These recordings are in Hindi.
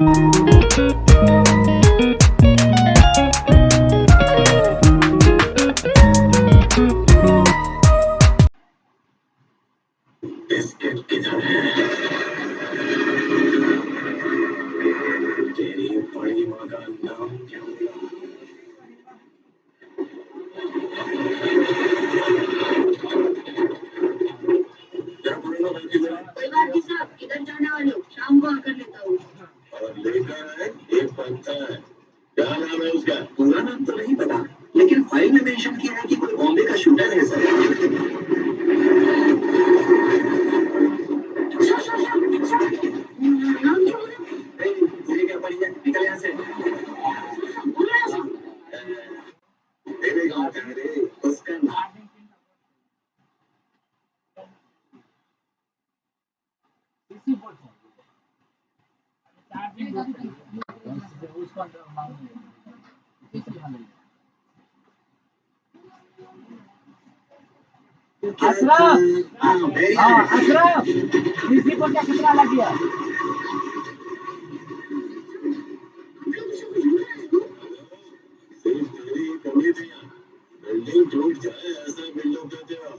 बिस्किट किधर है? तेरी बड़ी माँ का नाम क्या होगा? कोई बात नहीं साहब, इधर जाने वाले हो, शाम को आकर लेता हूँ। और लेकर है एक पत्ता है। क्या नाम है उसका? पूरा नाम तो नहीं पता, लेकिन फाइल में मेंशन किया है कि कोई बॉम्बे का शूटर है सर। नाम क्या बोला? तुझे क्या पड़ी है? निकल यहाँ से। बोलो ना साहब। तेरे गाँव का है रे, उसका नाम। अशरफ, हाँ अशरफ, किसी को क्या कितना लग गया? सिर्फ तेरी कमी थी यहाँ। बिल्डिंग टूट जाए ऐसा बिल्डअप देते हो।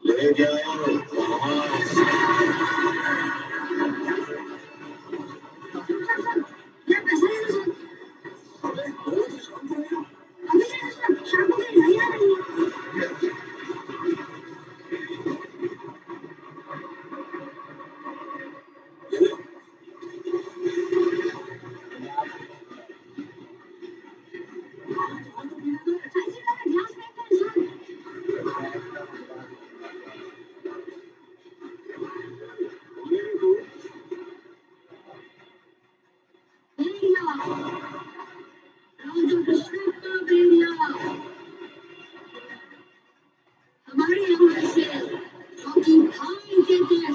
ले जाओ वहाँ। अबे बोलो तो शाम को आएगा। अभी जाना सर, शाम को नहीं आ रही है। हमारे यहाँ से क्योंकि भाई देते हैं।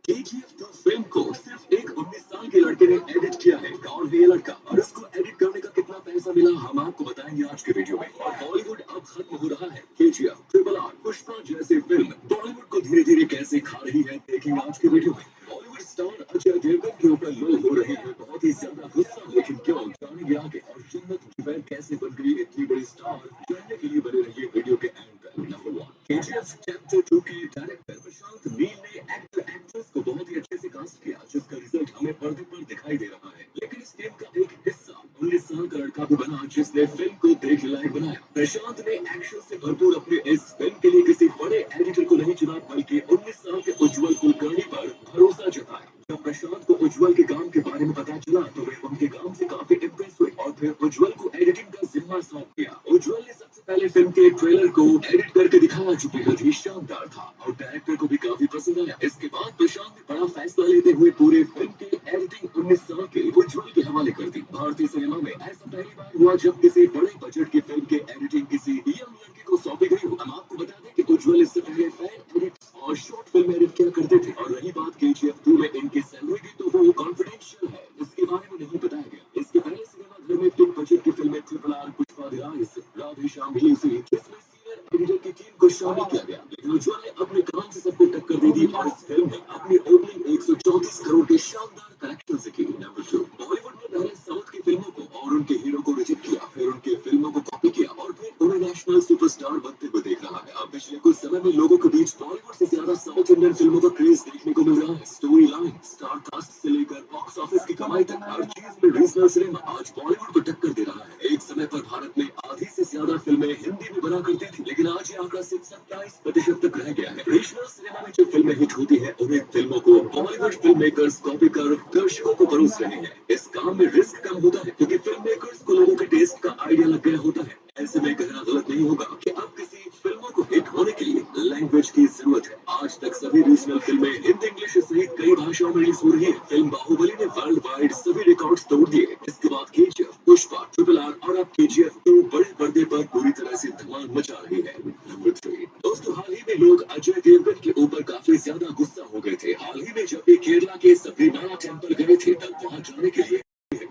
केजीएफ 2 फिल्म को सिर्फ एक 19 साल के लड़के ने एडिट किया है। कौन है ये लड़का और इसको एडिट करने का कितना पैसा मिला, हम आपको बताएंगे आज के वीडियो में। और बॉलीवुड अब खत्म हो रहा है। केजीएफ, ट्रिपल आर, पुष्पा जैसी फिल्म बॉलीवुड को धीरे धीरे कैसे खा रही है, देखेंगे आज के वीडियो में। बॉलीवुड स्टार अजय देवगन के ऊपर लो हो रही है बहुत ही ज्यादा गुस्सा, लेकिन क्यों, जानेंगे आगे। और जन्नत जुबैर कैसे बन गई इतनी बड़ी स्टार, जानने के लिए बने रहिए वीडियो के एंड तक। नंबर 1, केजीएफ चैप्टर 2 के डायरेक्टर प्रशांत नील ने एक्टर एक्ट्रेस को बहुत ही अच्छे से कास्ट किया, जिसका रिजल्ट हमें पर्दे पर दिखाई दे रहा है। लेकिन इस टीम का एक हिस्सा 19 साल का लड़का भी बना, जिसने फिल्म को देखने लायक बनाया। प्रशांत ने एक्शन से भरपूर अपने इस फिल्म के लिए किसी बड़े एडिटर को नहीं चुना, बल्कि 19 साल के उज्जवल कुलकर्णी पर भरोसा जताया। जब प्रशांत को उज्जवल के काम के बारे में पता चला तो वे उनके काम से काफी इम्प्रेस हुए और फिर उज्जवल को एडिटिंग का जिम्मा सौंप दिया। उज्जवल ने सबसे पहले फिल्म के ट्रेलर को एडिट करके दिखाया, जो बेहद ही शानदार था और डायरेक्टर को भी काफी पसंद आया। इसके बाद प्रशांत ने बड़ा फैसला लेते हुए पूरे फिल्म की एडिटिंग 19 साल के उज्जवल के हवाले कर दी। भारतीय सिनेमा में ऐसा पहली बार हुआ जब किसी बड़े बजट की फिल्म की एडिटिंग किसी यंग लड़के को सौंपी गई हो। हम आपको बता दें कि उज्जवल इससे पहले फैन एडिट और शॉर्ट फिल्म एडिट किया करते थे। और रही बात केजीएफ 2 में इनकी सैलरी की, तो वो कॉन्फिडेंशियल है, इसके बारे में नहीं बताया गया। इसके पहले सिनेमा घर में बिग बजट की फिल्में triple R, Pushpa the rise, Radhe Shyam हिली थी, जिसमें सीनियर एडिटर की टीम को शामिल किया गया। लेकिन उज्जवल ने अपने काम से सबको टक्कर दे दी और इस फिल्म ने अपनी ओपनिंग 134 करोड़ के शानदार कलेक्शन से की। नंबर 2, बॉलीवुड ने पहले साउथ की फिल्मों को और उनके हीरो को रिजेक्ट किया, फिर उनके फिल्मों को कॉपी किया और फिर उन्हें नेशनल सुपरस्टार बनते हुए देख रहा है। अब पिछले कुछ समय में लोगों के बीच बॉलीवुड से ज्यादा साउथ इंडियन फिल्मों का क्रेज देखने को मिल रहा है। स्टोरी लाइन, स्टार कास्ट से लेकर बॉक्स ऑफिस की कमाई तक, हर चीज में रीजनल सिनेमा आज बॉलीवुड को टक्कर दे रहा है। एक समय पर भारत में आधी से ज्यादा फिल्में हिंदी में बना करती थी, लेकिन आज ये आंकड़ा सिर्फ 27% तक रह गया है। रीजनल सिनेमा में जो फिल्में हिट होती है, उन्हें फिल्मों को बॉलीवुड फिल्म मेकर्स कॉपी कर दर्शकों को परोस रहे हैं। इस काम में रिस्क कम होता है क्योंकि फिल्म मेकर्स को लोगों के टेस्ट का आइडिया लग गया होता है। ऐसे में कहना गलत नहीं होगा कि अब किसी फिल्मों को हिट होने के लिए लैंग्वेज की जरूरत है। आज तक सभी रीजनल फिल्में हिंदी, इंग्लिश सहित कई भाषाओं में रिलीज हो रही है। फिल्म बाहुबली ने वर्ल्ड वाइड सभी रिकॉर्ड्स तोड़ दिए। इसके बाद केजीएफ, पुष्पा, ट्रिपल आर और अब केजीएफ 2 बड़े पर्दे पर पूरी तरह से धमाल मचा रही है। है। नंबर 3, दोस्तों हाल ही में लोग अजय देवगन के ऊपर काफी ज्यादा गुस्सा हो गए थे। हाल ही में जब ये केरला के सबरीमाला टेम्पल गए थे तब वहां जाने के लिए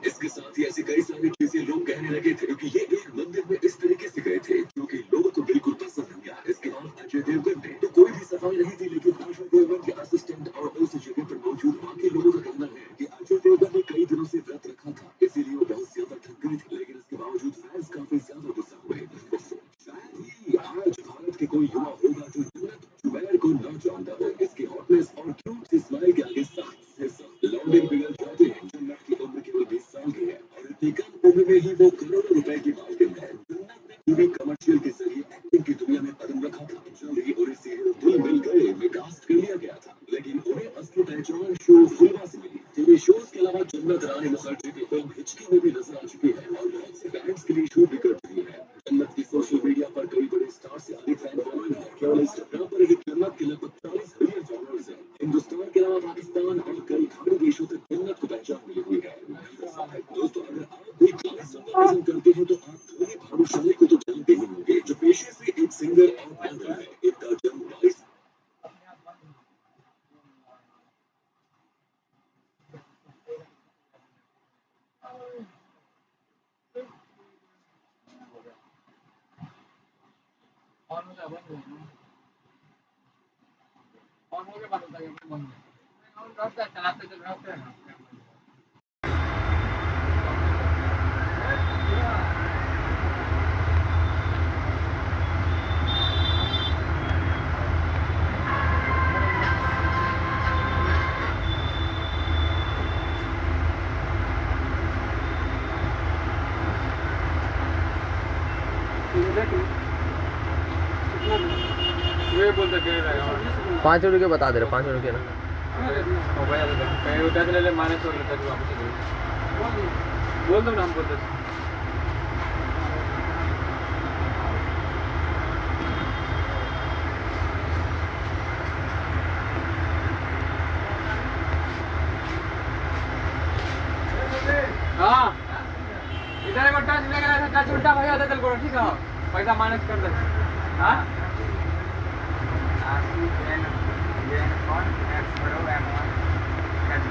इसके साथ ही ऐसी कई सारी चीजें लोग कहने लगे थे क्योंकि ये एक मंदिर में इस तरीके से गए थे जो कि लोगों को बिल्कुल पसंद नहीं आया। इसके बाद अजय देवगन ने तो कोई भी सफाई नहीं थी, लेकिन अजय देवगन के असिस्टेंट और उस जगह पर मौजूद वहां के लोगों का कहना है कि अजय देवगन ने कई दिनों से व्रत रखा था, इसीलिए वो बहुत ज्यादा थक गए थे, लेकिन इसके बावजूद फैंस काफी ज्यादा गुस्सा हुए। शायद ही आज भारत के कोई युवा होगा जो जन्नत जुबैर को न जानता हो। इसकी हॉटनेस और क्यूट सी स्माइल के आगे सख्त से सख्त लौंडे बिगड़ जाते हैं। जन्नत की उम्र केवल 20 साल की है और इतनी कम उम्र में ही वो करोड़ों रुपए की मालकिन है। जन्नत ने टीवी कमर्शियल के जरिए एक्टिंग की दुनिया में कदम रखा था। जल्द ही उन्हें सीरियल दिल मिल गए में कास्ट कर लिया गया था, लेकिन उन्हें असली पहचान शो फुलवा से मिली। टीवी शोज के अलावा जन्नत रानी मुखर्जी की फिल्म हिचकी में भी नजर आ चुकी है और बहुत से बैंड्स के लिए शूट भी कर चुकी है। जन्नत की सोशल मीडिया पर कई बड़े स्टार से अधिक फैन फॉलोइंग है। केवल इंस्टाग्राम पर ही जन्नत के लगभग 40 मिलियन फॉलोअर्स हैं। हिंदुस्तान के अलावा पाकिस्तान और कई खाड़ी देशों तक जन्नत को पहचान मिली हुई है। दोस्तों अगर आप कोई गाने सुनना पसंद करते हैं तो आप धोनी भानुशाली को तो जानते ही होंगे, जो पेशे से एक सिंगर और मॉडल है। इनका जन्म 22 और मुझे अब और मुझे बात बताइए बंद है और रास्ता चलाते चल रहा है। वे बोलते कह 5 रुपये बता दे रहे, 5 रुपये ना। हो गया तो कहीं उठा के ले ले माने छोड़ लेता वापस बोल दो नाम बोलते हाँ इधर एक टच लेकर टच उल्टा भैया दे करो ठीक है पैसा माइनस कर दे हाँ कौन एक्स बड़ो एम1 कैसे